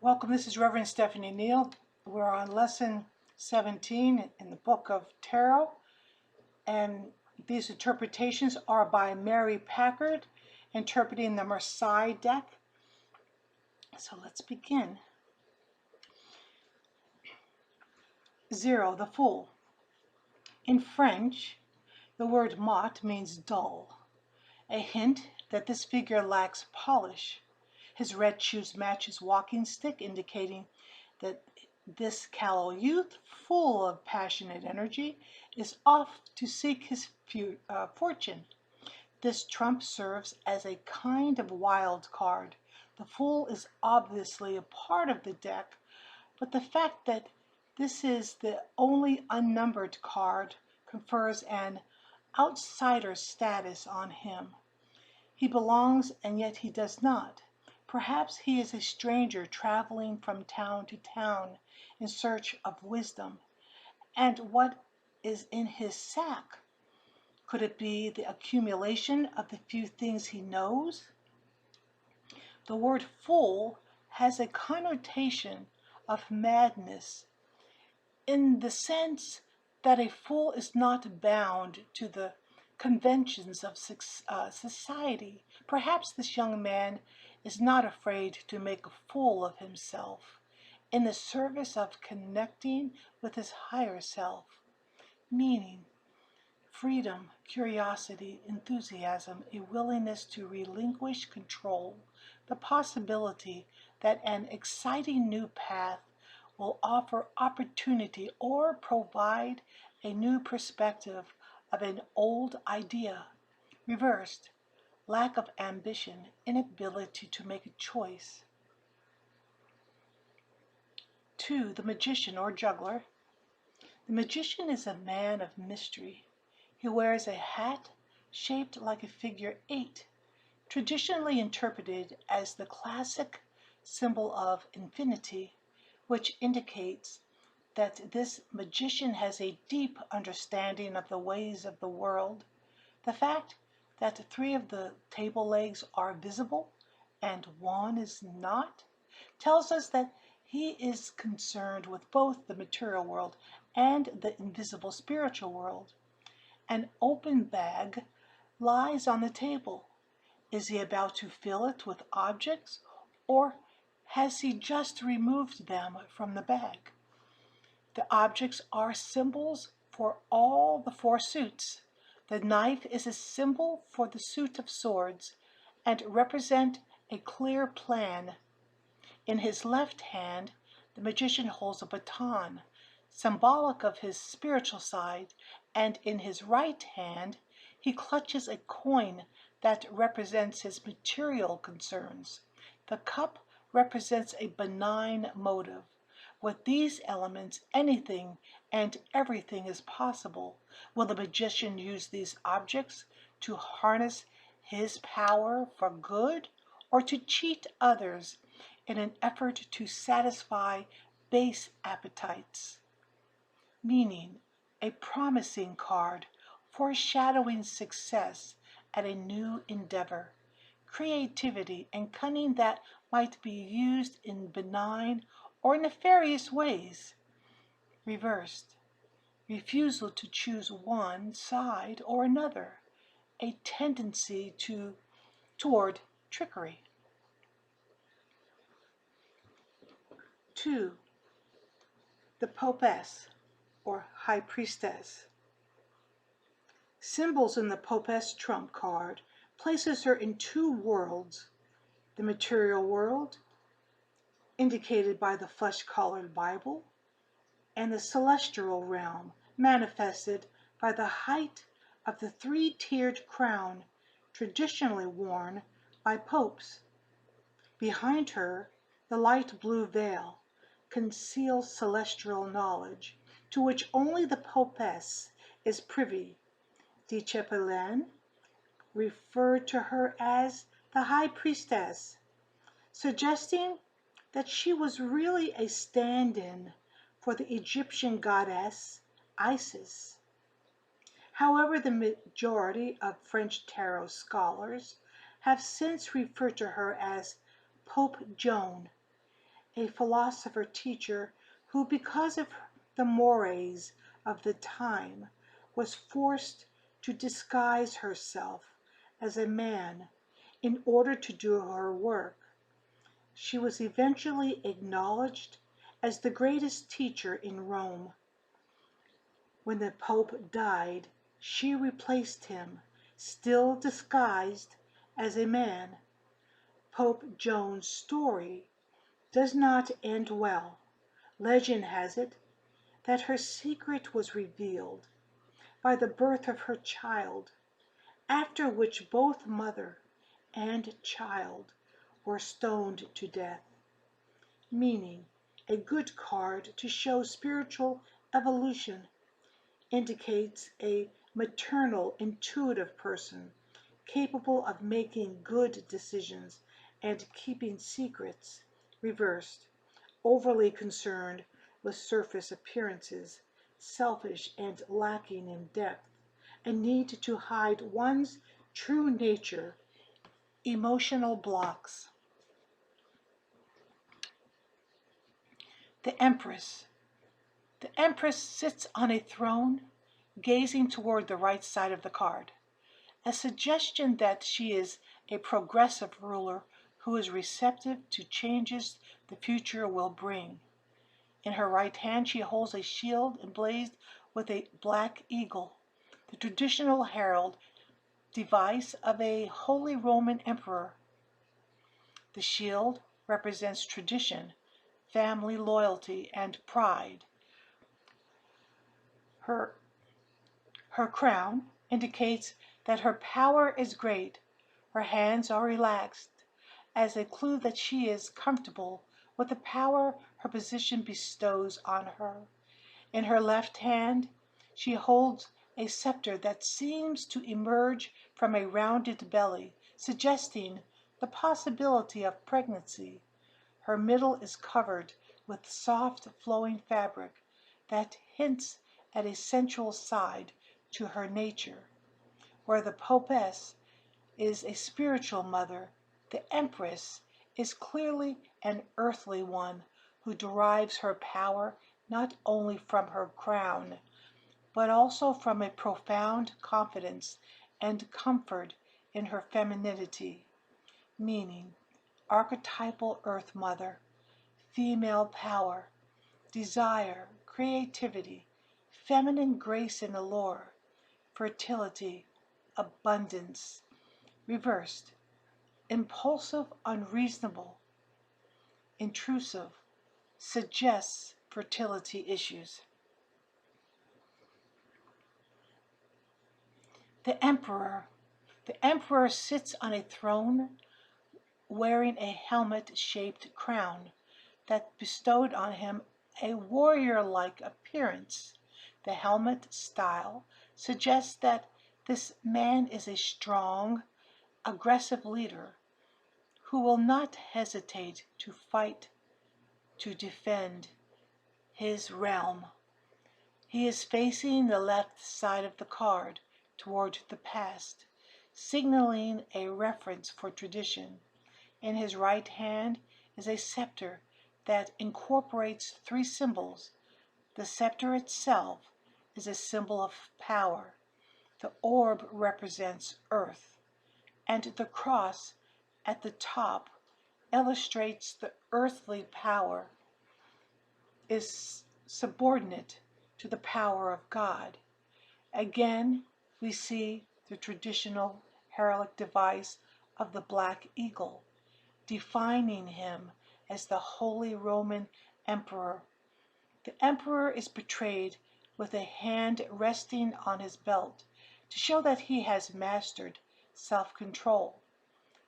Welcome, this is Reverend Stephanie Neal. We're on lesson 17 in the book of Tarot, and these interpretations are by Mary Packard, interpreting the Marseille deck. So let's begin. 0, the Fool. In French, the word mat means dull, a hint that this figure lacks polish. His red shoes match his walking stick, indicating that this callow youth, full of passionate energy, is off to seek his fortune. This trump serves as a kind of wild card. The Fool is obviously a part of the deck, but the fact that this is the only unnumbered card confers an outsider status on him. He belongs, and yet he does not. Perhaps he is a stranger traveling from town to town in search of wisdom. And what is in his sack? Could it be the accumulation of the few things he knows? The word fool has a connotation of madness, in the sense that a fool is not bound to the conventions of society. Perhaps this young man is not afraid to make a fool of himself in the service of connecting with his higher self. Meaning, freedom, curiosity, enthusiasm, a willingness to relinquish control, the possibility that an exciting new path will offer opportunity or provide a new perspective of an old idea. Reversed, lack of ambition, inability to make a choice. 2, the magician or juggler. The magician is a man of mystery. He wears a hat shaped like a figure 8, traditionally interpreted as the classic symbol of infinity, which indicates that this magician has a deep understanding of the ways of the world. The fact that 3 of the table legs are visible and 1 is not tells us that he is concerned with both the material world and the invisible spiritual world. An open bag lies on the table. Is he about to fill it with objects, or has he just removed them from the bag? The objects are symbols for all the 4 suits. The knife is a symbol for the suit of swords and represent a clear plan. In his left hand, the magician holds a baton, symbolic of his spiritual side, and in his right hand, he clutches a coin that represents his material concerns. The cup represents a benign motive. With these elements, anything and everything is possible. Will the magician use these objects to harness his power for good, or to cheat others in an effort to satisfy base appetites? Meaning, a promising card foreshadowing success at a new endeavor, creativity and cunning that might be used in benign or nefarious ways. Reversed, refusal to choose one side or another, a tendency toward trickery. 2, the Popess or High Priestess. Symbols in the Popess trump card places her in 2 worlds: the material world, indicated by the flesh-colored Bible, and the celestial realm, manifested by the height of the 3-tiered crown traditionally worn by popes. Behind her, the light blue veil conceals celestial knowledge, to which only the popess is privy. De Chapelain referred to her as the High Priestess, suggesting that she was really a stand-in for the Egyptian goddess Isis. However, the majority of French tarot scholars have since referred to her as Pope Joan, a philosopher teacher who, because of the mores of the time, was forced to disguise herself as a man in order to do her work. She was eventually acknowledged as the greatest teacher in Rome. When the Pope died, she replaced him, still disguised as a man. Pope Joan's story does not end well. Legend has it that her secret was revealed by the birth of her child, after which both mother and child were stoned to death, meaning a good card to show spiritual evolution, indicates a maternal, intuitive person capable of making good decisions and keeping secrets. Reversed, overly concerned with surface appearances, selfish and lacking in depth, a need to hide one's true nature, emotional blocks. The Empress. The Empress sits on a throne, gazing toward the right side of the card, a suggestion that she is a progressive ruler who is receptive to changes the future will bring. In her right hand she holds a shield emblazoned with a black eagle, the traditional herald device of a Holy Roman Emperor. The shield represents tradition, family loyalty, and pride. Her, her crown indicates that her power is great. Her hands are relaxed, as a clue that she is comfortable with the power her position bestows on her. In her left hand, she holds a scepter that seems to emerge from a rounded belly, suggesting the possibility of pregnancy. Her middle is covered with soft flowing fabric that hints at a sensual side to her nature. Where the Popess is a spiritual mother, the Empress is clearly an earthly one who derives her power not only from her crown, but also from a profound confidence and comfort in her femininity, meaning archetypal Earth Mother, female power, desire, creativity, feminine grace and allure, fertility, abundance. Reversed, impulsive, unreasonable, intrusive, suggests fertility issues. The Emperor. The Emperor sits on a throne wearing a helmet-shaped crown that bestowed on him a warrior-like appearance. The helmet style suggests that this man is a strong, aggressive leader who will not hesitate to fight to defend his realm. He is facing the left side of the card toward the past, signaling a reference for tradition. In his right hand is a scepter that incorporates three symbols. The scepter itself is a symbol of power. The orb represents earth, and the cross at the top illustrates the earthly power is subordinate to the power of God. Again, we see the traditional heraldic device of the black eagle, defining him as the Holy Roman Emperor. The Emperor is portrayed with a hand resting on his belt to show that he has mastered self-control.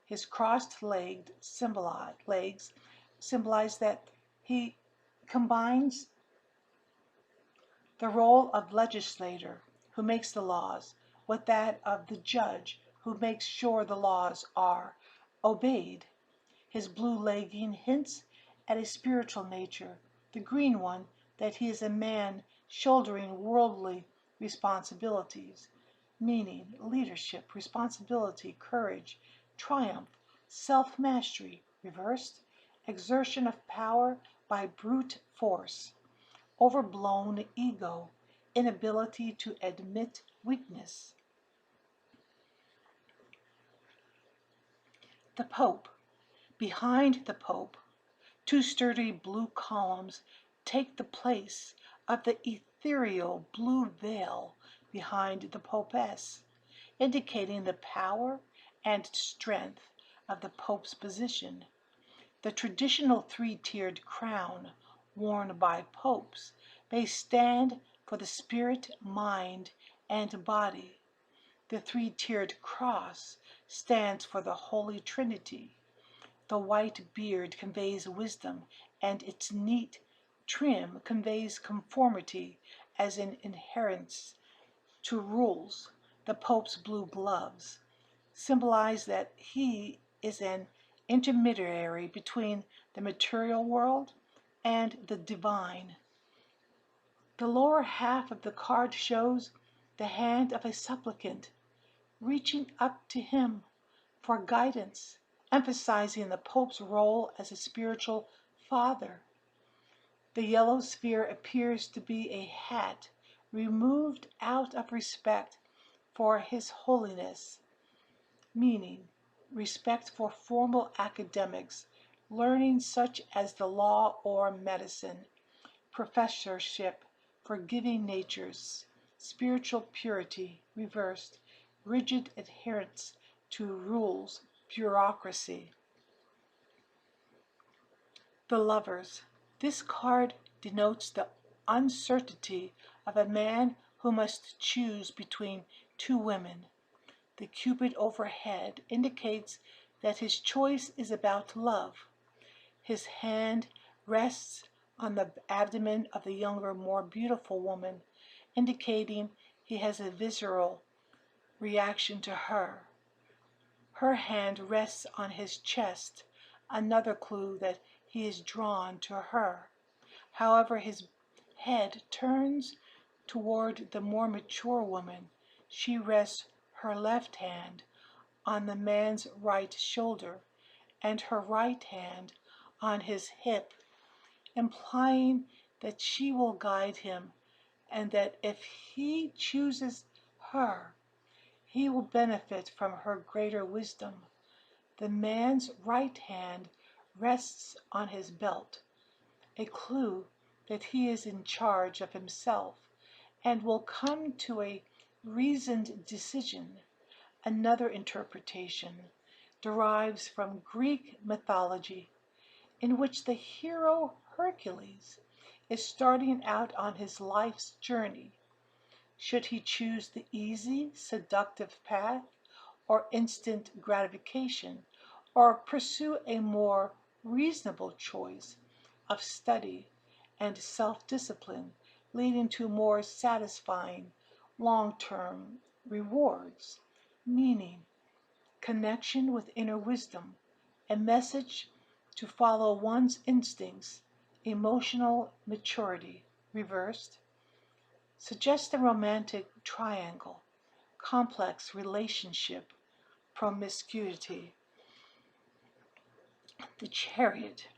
His crossed legs symbolize that he combines the role of legislator, who makes the laws, with that of the judge, who makes sure the laws are obeyed. His blue legging hints at a spiritual nature, the green one that he is a man shouldering worldly responsibilities, meaning leadership, responsibility, courage, triumph, self-mastery. Reversed, exertion of power by brute force, overblown ego, inability to admit weakness. The Pope. Behind the Pope, two sturdy blue columns take the place of the ethereal blue veil behind the Popess, indicating the power and strength of the Pope's position. The traditional three-tiered crown worn by popes may stand for the spirit, mind, and body. The three-tiered cross stands for the Holy Trinity. The white beard conveys wisdom, and its neat trim conveys conformity as an adherence to rules. The Pope's blue gloves symbolize that he is an intermediary between the material world and the divine. The lower half of the card shows the hand of a supplicant reaching up to him for guidance, emphasizing the Pope's role as a spiritual father. The yellow sphere appears to be a hat removed out of respect for His Holiness, meaning respect for formal academics, learning such as the law or medicine, professorship, forgiving natures, spiritual purity, reversed, rigid adherence to rules, bureaucracy. The Lovers. This card denotes the uncertainty of a man who must choose between two women. The Cupid overhead indicates that his choice is about love. His hand rests on the abdomen of the younger, more beautiful woman, indicating he has a visceral reaction to her. Her hand rests on his chest, another clue that he is drawn to her. However, his head turns toward the more mature woman. She rests her left hand on the man's right shoulder and her right hand on his hip, implying that she will guide him and that if he chooses her, he will benefit from her greater wisdom. The man's right hand rests on his belt, a clue that he is in charge of himself and will come to a reasoned decision. Another interpretation derives from Greek mythology, in which the hero Hercules is starting out on his life's journey. Should he choose the easy, seductive path, or instant gratification, or pursue a more reasonable choice of study and self-discipline, leading to more satisfying long-term rewards? Meaning, connection with inner wisdom, a message to follow one's instincts, emotional maturity, reversed, suggests the romantic triangle, complex relationship, promiscuity. The Chariot.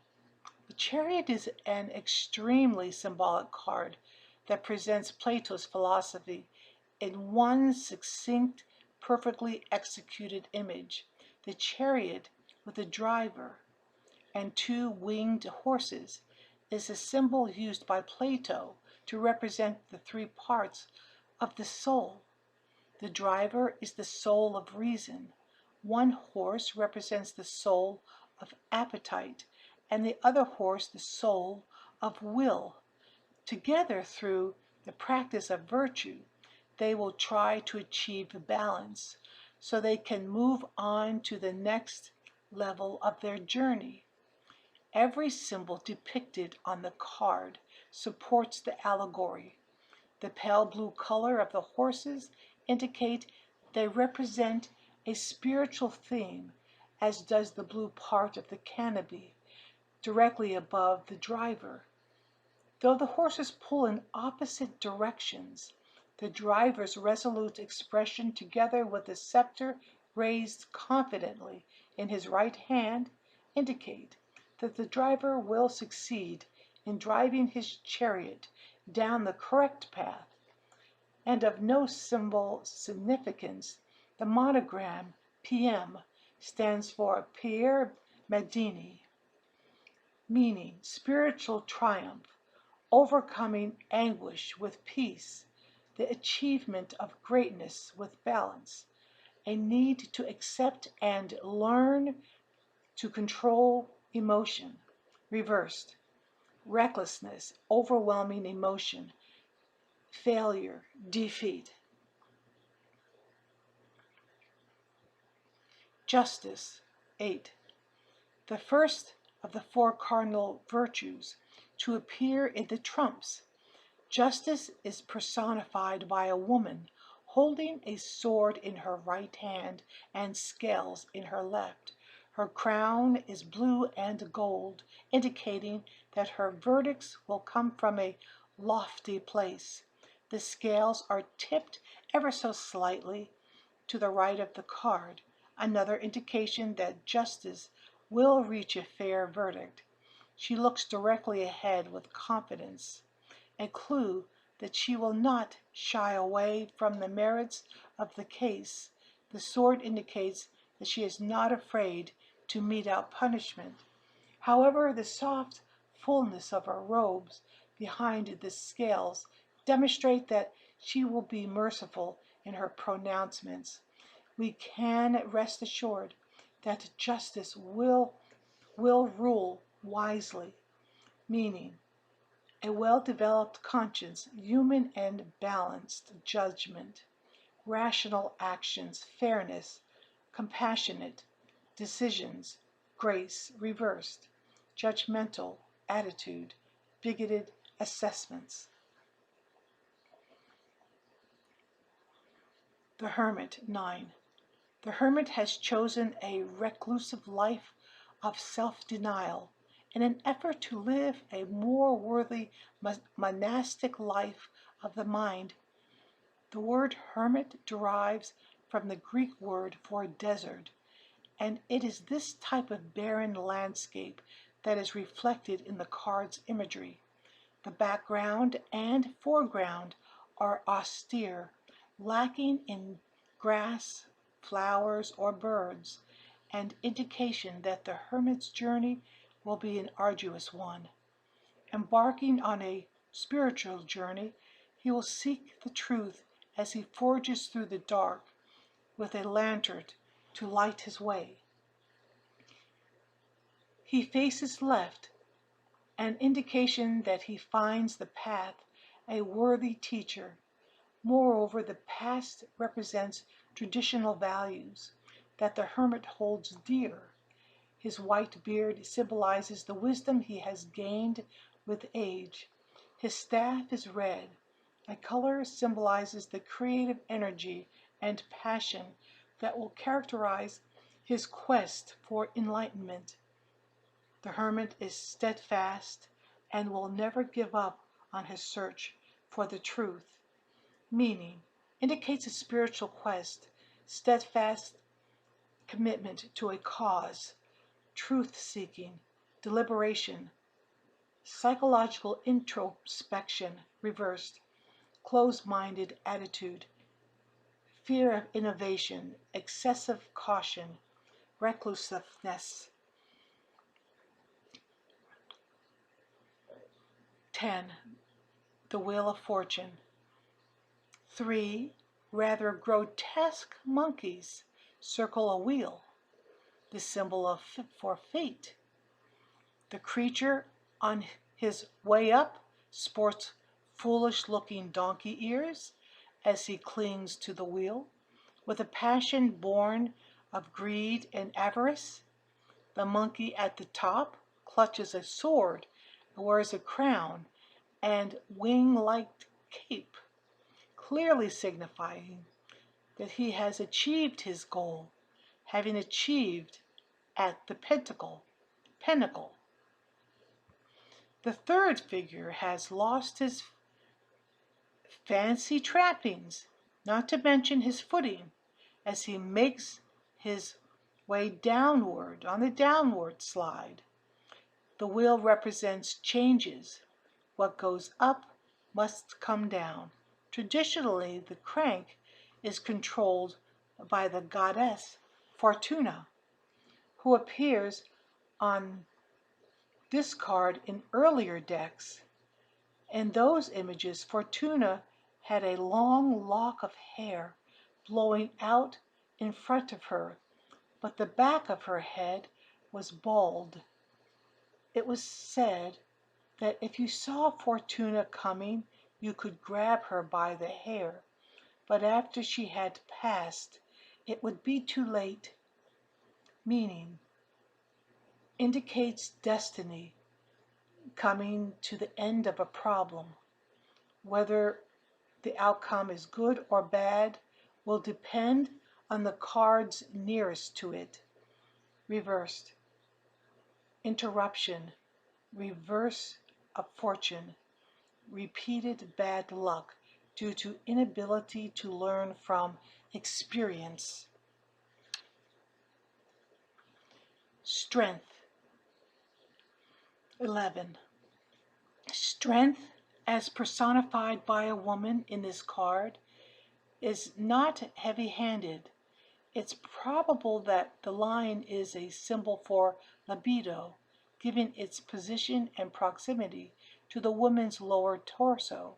The Chariot is an extremely symbolic card that presents Plato's philosophy in one succinct, perfectly executed image. The chariot with a driver and two winged horses is a symbol used by Plato to represent the three parts of the soul. The driver is the soul of reason. One horse represents the soul of appetite, and the other horse the soul of will. Together, through the practice of virtue, they will try to achieve balance so they can move on to the next level of their journey. Every symbol depicted on the card supports the allegory. The pale blue color of the horses indicate they represent a spiritual theme, as does the blue part of the canopy directly above the driver. Though the horses pull in opposite directions, the driver's resolute expression, together with the scepter raised confidently in his right hand, indicate that the driver will succeed in driving his chariot down the correct path. And of no symbol significance, the monogram PM stands for Pierre Medini, meaning spiritual triumph, overcoming anguish with peace, the achievement of greatness with balance, a need to accept and learn to control emotion. Reversed, recklessness, overwhelming emotion, failure, defeat. Justice, 8. The first of the four cardinal virtues to appear in the trumps. Justice is personified by a woman holding a sword in her right hand and scales in her left. Her crown is blue and gold, indicating that her verdicts will come from a lofty place. The scales are tipped ever so slightly to the right of the card, another indication that justice will reach a fair verdict. She looks directly ahead with confidence, a clue that she will not shy away from the merits of the case. The sword indicates that she is not afraid to mete out punishment. However, the soft fullness of her robes behind the scales demonstrate that she will be merciful in her pronouncements. We can rest assured that justice will rule wisely, meaning a well-developed conscience, human and balanced judgment, rational actions, fairness, compassionate decisions, grace reversed, judgmental attitude, bigoted assessments. The Hermit, 9. The hermit has chosen a reclusive life of self-denial in an effort to live a more worthy monastic life of the mind. The word hermit derives from the Greek word for desert, and it is this type of barren landscape that is reflected in the card's imagery. The background and foreground are austere, lacking in grass, flowers, or birds, and indication that the hermit's journey will be an arduous one. Embarking on a spiritual journey, he will seek the truth as he forges through the dark with a lantern to light his way. He faces left, an indication that he finds the path a worthy teacher. Moreover, the past represents traditional values that the hermit holds dear. His white beard symbolizes the wisdom he has gained with age. His staff is red. A color symbolizes the creative energy and passion that will characterize his quest for enlightenment. The hermit is steadfast and will never give up on his search for the truth. Meaning indicates a spiritual quest, steadfast commitment to a cause, truth-seeking, deliberation, psychological introspection reversed, closed-minded attitude, fear of innovation, excessive caution, reclusiveness. 10. The Wheel of Fortune. 3 rather grotesque monkeys circle a wheel, the symbol for fate. The creature on his way up sports foolish-looking donkey ears as he clings to the wheel, with a passion born of greed and avarice. The monkey at the top clutches a sword, wears a crown and wing-like cape, clearly signifying that he has achieved his goal, having achieved at the pinnacle. The third figure has lost his fancy trappings, not to mention his footing, as he makes his way downward on the downward slide. The wheel represents changes. What goes up must come down. Traditionally, the crank is controlled by the goddess Fortuna, who appears on this card in earlier decks. In those images, Fortuna had a long lock of hair blowing out in front of her, but the back of her head was bald. It was said that if you saw Fortuna coming, you could grab her by the hair, but after she had passed, it would be too late. Meaning, indicates destiny coming to the end of a problem. Whether the outcome is good or bad will depend on the cards nearest to it. Reversed. Interruption. Reverse of fortune. Repeated bad luck due to inability to learn from experience. Strength. 11. Strength, as personified by a woman in this card, is not heavy-handed. It's probable that the lion is a symbol for libido, given its position and proximity to the woman's lower torso.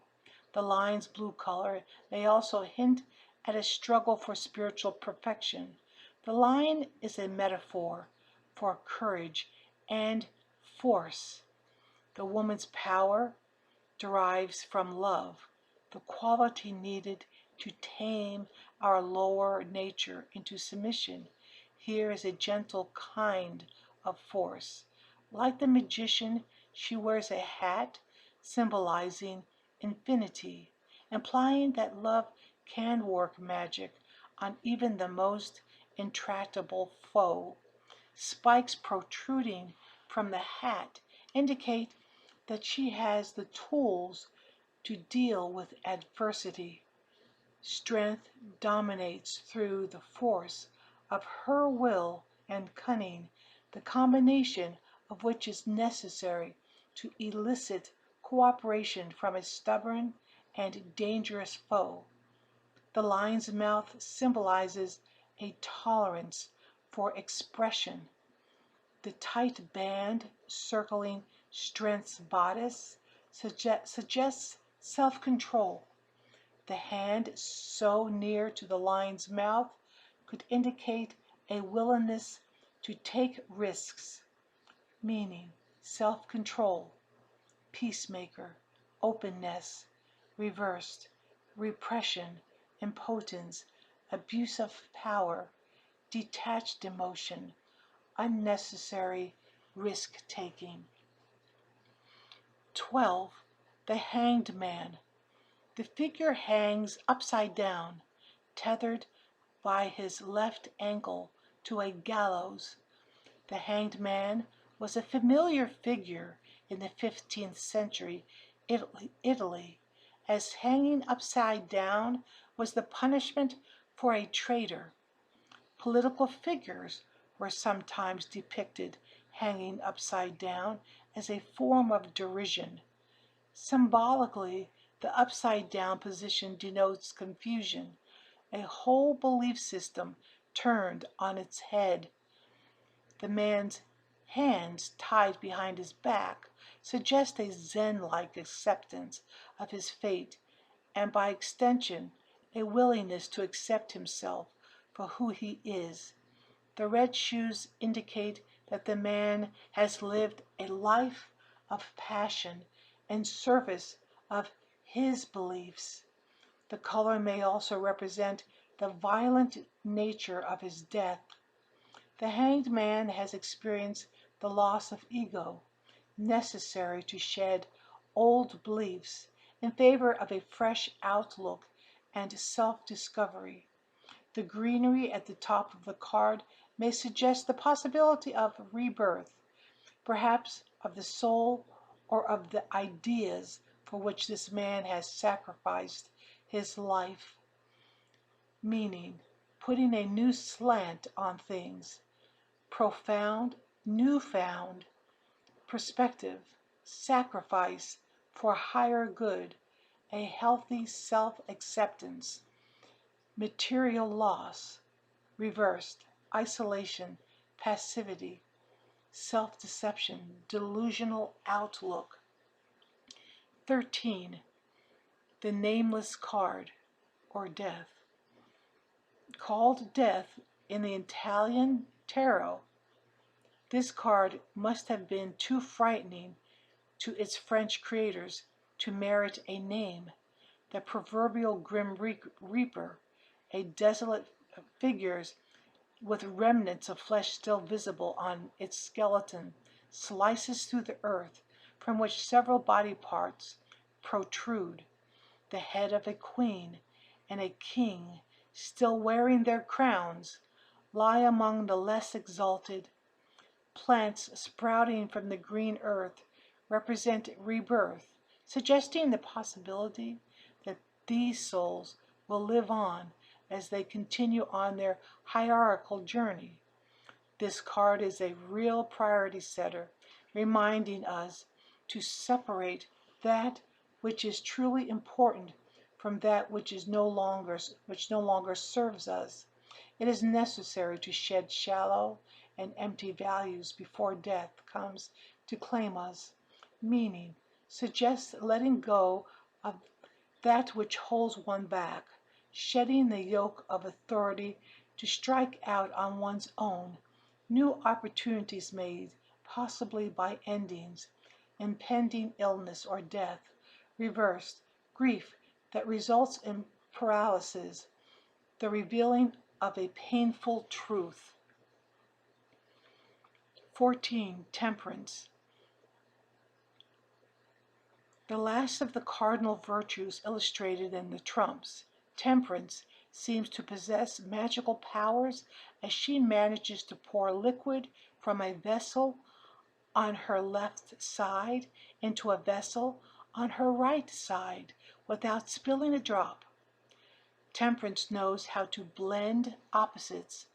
The lion's blue color may also hint at a struggle for spiritual perfection. The lion is a metaphor for courage and force. The woman's power derives from love, the quality needed to tame our lower nature into submission. Here is a gentle kind of force. Like the magician, she wears a hat symbolizing infinity, implying that love can work magic on even the most intractable foe. Spikes protruding from the hat indicate that she has the tools to deal with adversity. Strength dominates through the force of her will and cunning, the combination of which is necessary to elicit cooperation from a stubborn and dangerous foe. The lion's mouth symbolizes a tolerance for expression. The tight band circling Strength's bodice suggests self-control. The hand so near to the lion's mouth could indicate a willingness to take risks, meaning self-control, peacemaker, openness. Reversed, repression, impotence, abuse of power, detached emotion, unnecessary risk-taking. 12. The Hanged Man. The figure hangs upside down, tethered by his left ankle to a gallows. The Hanged Man was a familiar figure in the 15th century Italy, as hanging upside down was the punishment for a traitor. Political figures were sometimes depicted hanging upside down as a form of derision. Symbolically, the upside down position denotes confusion, a whole belief system turned on its head. The man's hands tied behind his back suggest a Zen-like acceptance of his fate and, by extension, a willingness to accept himself for who he is. The red shoes indicate that the man has lived a life of passion and service of his beliefs. The color may also represent the violent nature of his death. The hanged man has experienced the loss of ego, necessary to shed old beliefs in favor of a fresh outlook and self-discovery. The greenery at the top of the card may suggest the possibility of rebirth, perhaps of the soul or of the ideas for which this man has sacrificed his life. Meaning, putting a new slant on things, profound, newfound, perspective, sacrifice for higher good, a healthy self-acceptance, material loss, reversed, isolation, passivity, self-deception, delusional outlook. 13. The nameless card, or death. Called death in the Italian tarot, this card must have been too frightening to its French creators to merit a name. The proverbial grim reaper, a desolate figure with remnants of flesh still visible on its skeleton, slices through the earth, from which several body parts protrude. The head of a queen and a king, still wearing their crowns, lie among the less exalted. Plants sprouting from the green earth represent rebirth, suggesting the possibility that these souls will live on as they continue on their hierarchical journey. This card is a real priority setter, reminding us to separate that which is truly important from that which no longer serves us. It is necessary to shed shallow and empty values before death comes to claim us. Meaning suggests letting go of that which holds one back, shedding the yoke of authority to strike out on one's own, new opportunities made, possibly by endings, impending illness or death, reversed, grief that results in paralysis, the revealing of a painful truth. 14. Temperance. The last of the cardinal virtues illustrated in the trumps, temperance, seems to possess magical powers as she manages to pour liquid from a vessel on her left side into a vessel on her right side without spilling a drop. Temperance knows how to blend opposites,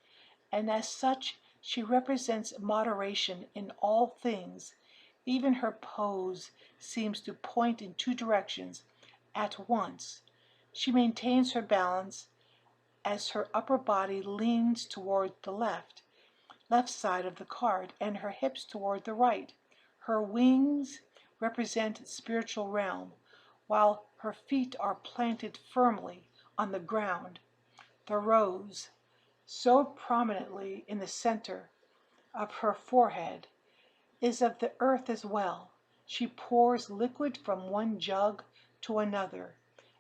and as such she represents moderation in all things. Even her pose seems to point in two directions at once. She maintains her balance as her upper body leans toward the left side of the card, and her hips toward the right. Her wings represent spiritual realm, while her feet are planted firmly on the ground. The rose, so prominently in the center of her forehead, is of the earth as well. She pours liquid from one jug to another,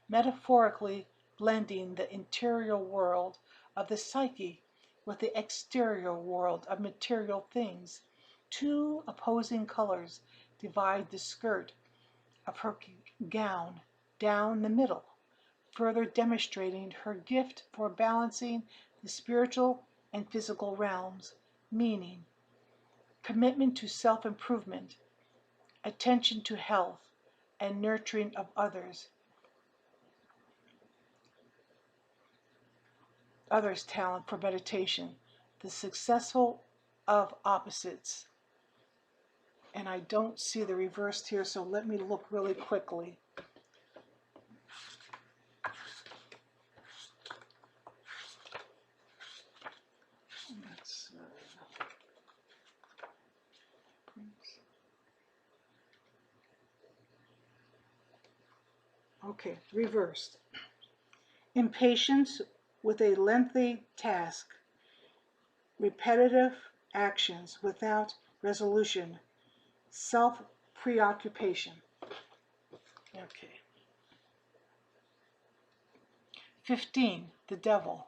metaphorically blending the interior world of the psyche with the exterior world of material things. Two opposing colors divide the skirt of her gown down the middle, further demonstrating her gift for balancing the spiritual and physical realms, meaning commitment to self-improvement, attention to health, and nurturing of others' talent for meditation, the successful of opposites. And I don't see the reversed here, so let me look really quickly. Okay, reversed. Impatience with a lengthy task, repetitive actions without resolution, self-preoccupation. Okay. 15. The devil.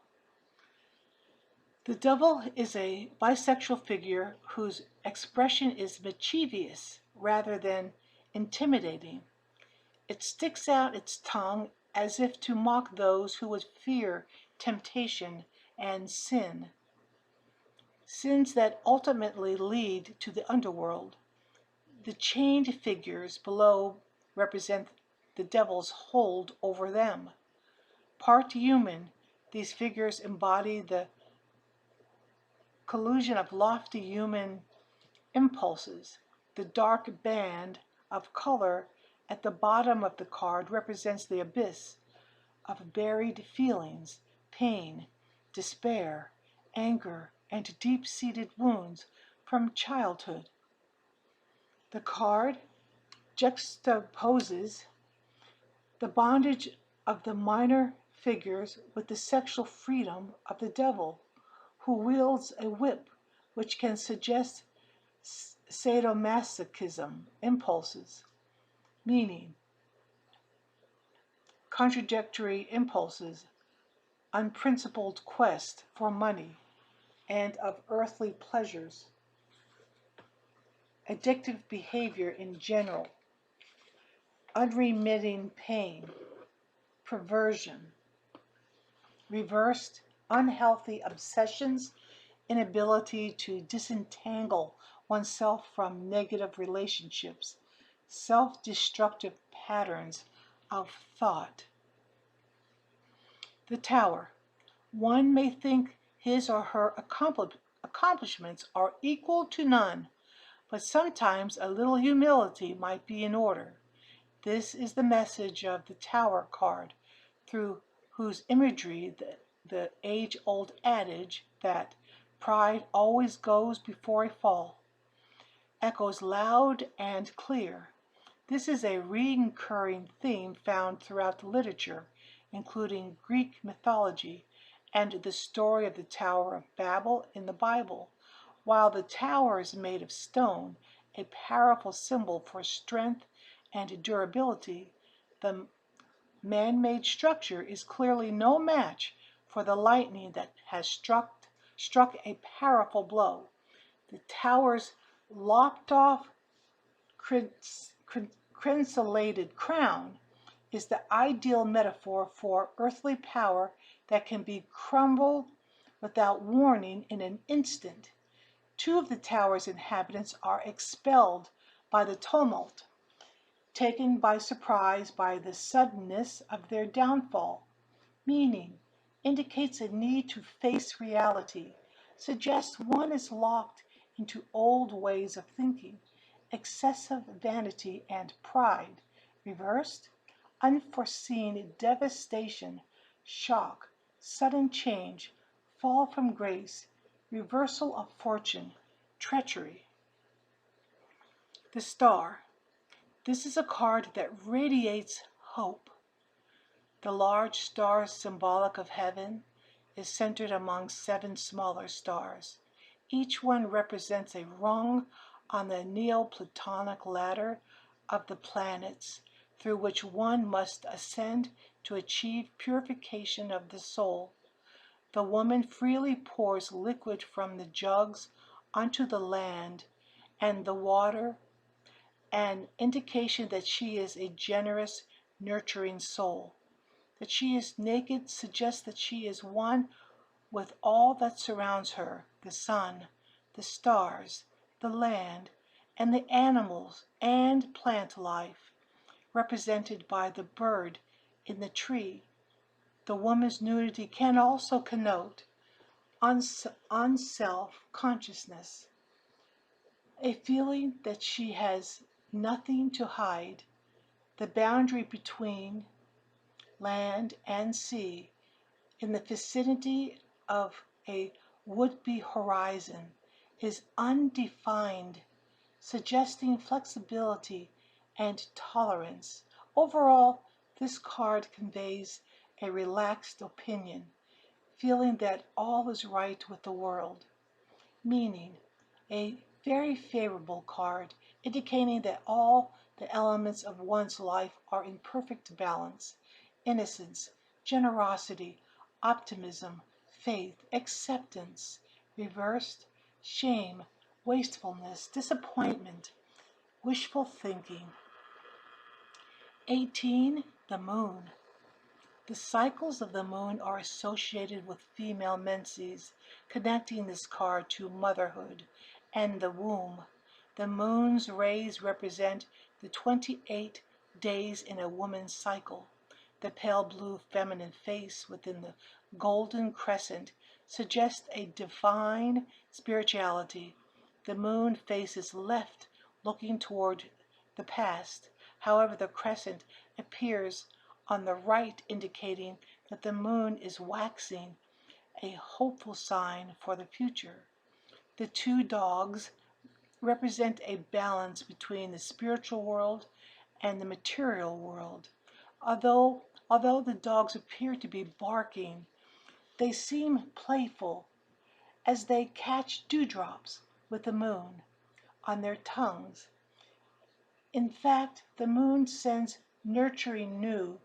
The devil is a bisexual figure whose expression is mischievous rather than intimidating. It sticks out its tongue as if to mock those who would fear temptation and sin. Sins that ultimately lead to the underworld. The chained figures below represent the devil's hold over them. Part human, these figures embody the collusion of lofty human impulses, The dark band of color at the bottom of the card represents the abyss of buried feelings, pain, despair, anger, and deep-seated wounds from childhood. The card juxtaposes the bondage of the minor figures with the sexual freedom of the devil, who wields a whip which can suggest sadomasochism impulses, meaning contradictory impulses, unprincipled quest for money and of earthly pleasures, addictive behavior in general, unremitting pain, perversion, reversed, unhealthy obsessions, inability to disentangle oneself from negative relationships, self-destructive patterns of thought. The Tower. One may think his or her accomplishments are equal to none, but sometimes a little humility might be in order. This is the message of the Tower card, through whose imagery the age-old adage that pride always goes before a fall echoes loud and clear. This is a recurring theme found throughout the literature, including Greek mythology and the story of the Tower of Babel in the Bible. While the tower is made of stone, a powerful symbol for strength and durability, the man-made structure is clearly no match for the lightning that has struck a powerful blow. The tower's lopped-off, crenulated crown is the ideal metaphor for earthly power that can be crumbled without warning in an instant. Two of the tower's inhabitants are expelled by the tumult, taken by surprise by the suddenness of their downfall. Meaning indicates a need to face reality, suggests one is locked into old ways of thinking, excessive vanity and pride. Reversed, unforeseen devastation, shock, sudden change, fall from grace, reversal of fortune, treachery. The Star. This is a card that radiates hope. The large star symbolic of heaven is centered among 7 smaller stars. Each one represents a rung on the Neoplatonic ladder of the planets through which one must ascend to achieve purification of the soul. The woman freely pours liquid from the jugs onto the land and the water, an indication that she is a generous, nurturing soul. That she is naked suggests that she is one with all that surrounds her, the sun, the stars, the land, and the animals and plant life, represented by the bird in the tree. The woman's nudity can also connote unself-consciousness, a feeling that she has nothing to hide. The boundary between land and sea, in the vicinity of a would-be horizon, is undefined, suggesting flexibility and tolerance. Overall, this card conveys a relaxed opinion, feeling that all is right with the world, meaning a very favorable card, indicating that all the elements of one's life are in perfect balance: innocence, generosity, optimism, faith, acceptance. Reversed, shame, wastefulness, disappointment, wishful thinking. 18. The Moon. The cycles of the moon are associated with female menses, connecting this card to motherhood and the womb. The moon's rays represent the 28 days in a woman's cycle. The pale blue feminine face within the golden crescent suggests a divine spirituality. The moon faces left looking toward the past. However, the crescent appears on the right, indicating that the moon is waxing, a hopeful sign for the future. The two dogs represent a balance between the spiritual world and the material world. Although the dogs appear to be barking, they seem playful as they catch dewdrops with the moon on their tongues. In fact, the moon sends nurturing dew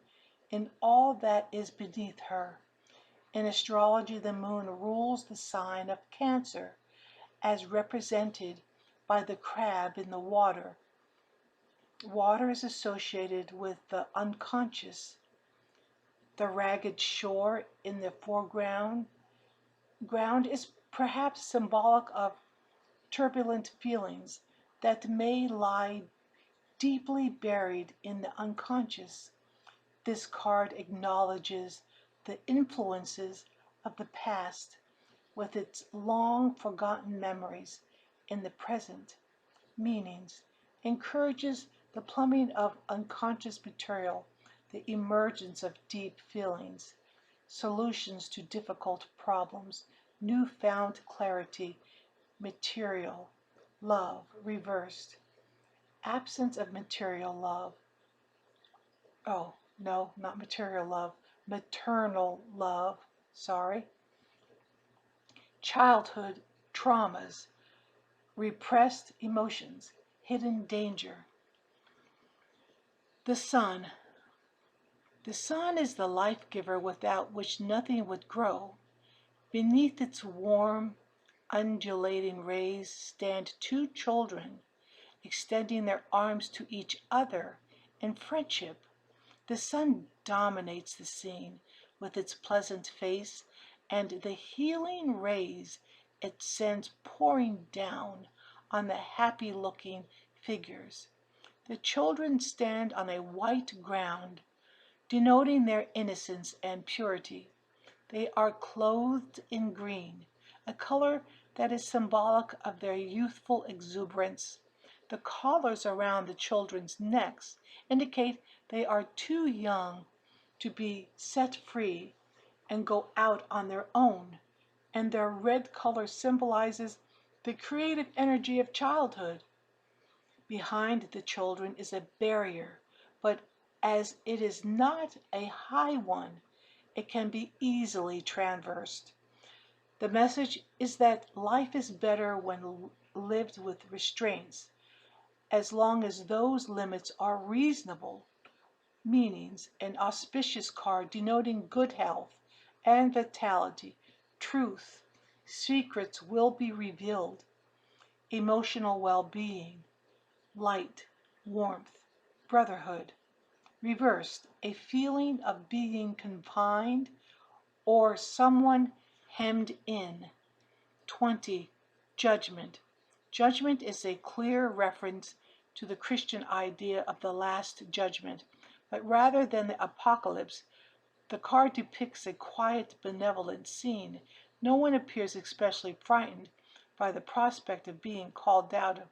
in all that is beneath her. In astrology, the moon rules the sign of Cancer, as represented by the crab in the water. Water is associated with the unconscious. The ragged shore in the foreground is perhaps symbolic of turbulent feelings that may lie deeply buried in the unconscious. This card acknowledges the influences of the past with its long forgotten memories in the present. Meanings encourages the plumbing of unconscious material, the emergence of deep feelings, solutions to difficult problems, newfound clarity, material, love, reversed, absence of material love. Oh, no, not material love, maternal love, sorry. Childhood traumas, repressed emotions, hidden danger. The sun. The sun is the life giver without which nothing would grow. Beneath its warm, undulating rays stand two children, extending their arms to each other in friendship. The sun dominates the scene with its pleasant face and the healing rays it sends pouring down on the happy-looking figures. The children stand on a white ground, denoting their innocence and purity. They are clothed in green, a color that is symbolic of their youthful exuberance. The collars around the children's necks indicate they are too young to be set free and go out on their own, and their red color symbolizes the creative energy of childhood. Behind the children is a barrier, but as it is not a high one, it can be easily traversed. The message is that life is better when lived with restraints, as long as those limits are reasonable. Meanings: an auspicious card denoting good health and vitality, truth, secrets will be revealed, emotional well-being, light, warmth, brotherhood. Reversed, a feeling of being confined or someone hemmed in. 20. Judgment. Judgment is a clear reference to the Christian idea of the Last Judgment, but rather than the apocalypse, the card depicts a quiet, benevolent scene. No one appears especially frightened by the prospect of being called out of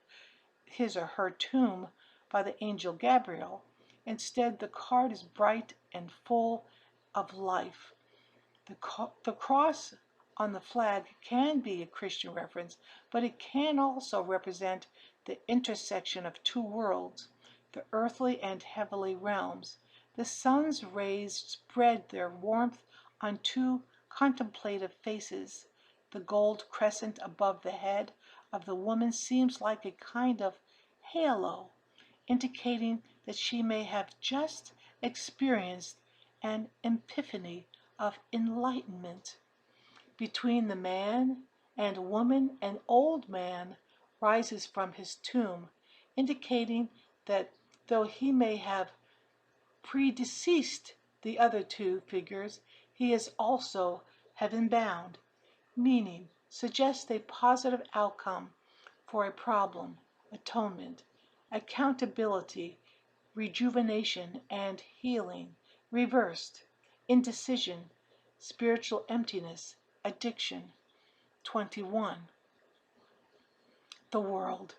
his or her tomb by the angel Gabriel. Instead, the card is bright and full of life. The cross on the flag can be a Christian reference, but it can also represent the intersection of two worlds, the earthly and heavenly realms. The sun's rays spread their warmth on two contemplative faces. The gold crescent above the head of the woman seems like a kind of halo, indicating that she may have just experienced an epiphany of enlightenment. Between the man and woman, an old man rises from his tomb, indicating that though he may have predeceased the other two figures, he is also heaven-bound. Meaning suggests a positive outcome for a problem, atonement, accountability, rejuvenation, and healing. Reversed, indecision, spiritual emptiness, addiction. 21. The world.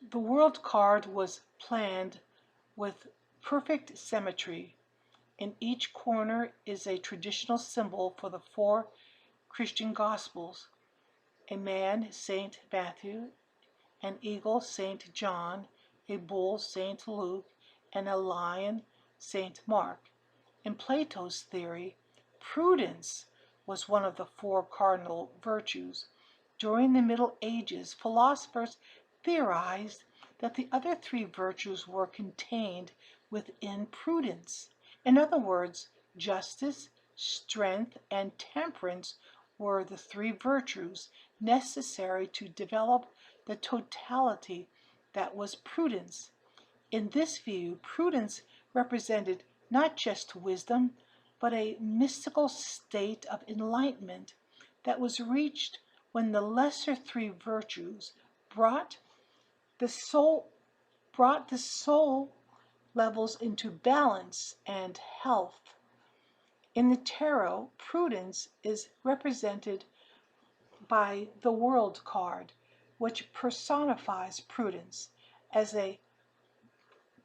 The world card was planned with perfect symmetry. In each corner is a traditional symbol for the four Christian Gospels: a man, Saint Matthew; an eagle, Saint John; a bull, Saint Luke; and a lion, Saint Mark. In Plato's theory, prudence was one of the four cardinal virtues. During the Middle Ages, philosophers theorized that the other three virtues were contained within prudence. In other words, justice, strength, and temperance were the three virtues necessary to develop the totality that was prudence. In this view, prudence represented not just wisdom, but a mystical state of enlightenment that was reached when the lesser three virtues brought the soul levels into balance and health. In the tarot, prudence is represented by the world card, which personifies prudence as a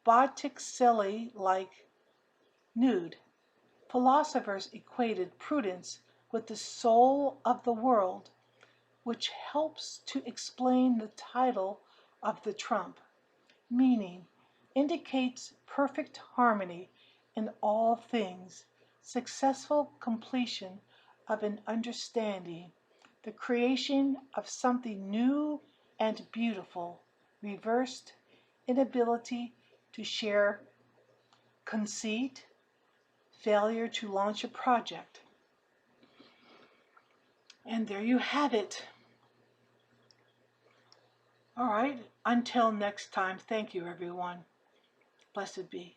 Botticelli-like nude. Philosophers equated prudence with the soul of the world, which helps to explain the title of the trump, meaning indicates perfect harmony in all things, successful completion of an understanding, the creation of something new and beautiful; reversed, inability to share, conceit, failure to launch a project. And there you have it. All right, until next time, thank you, everyone. Blessed be.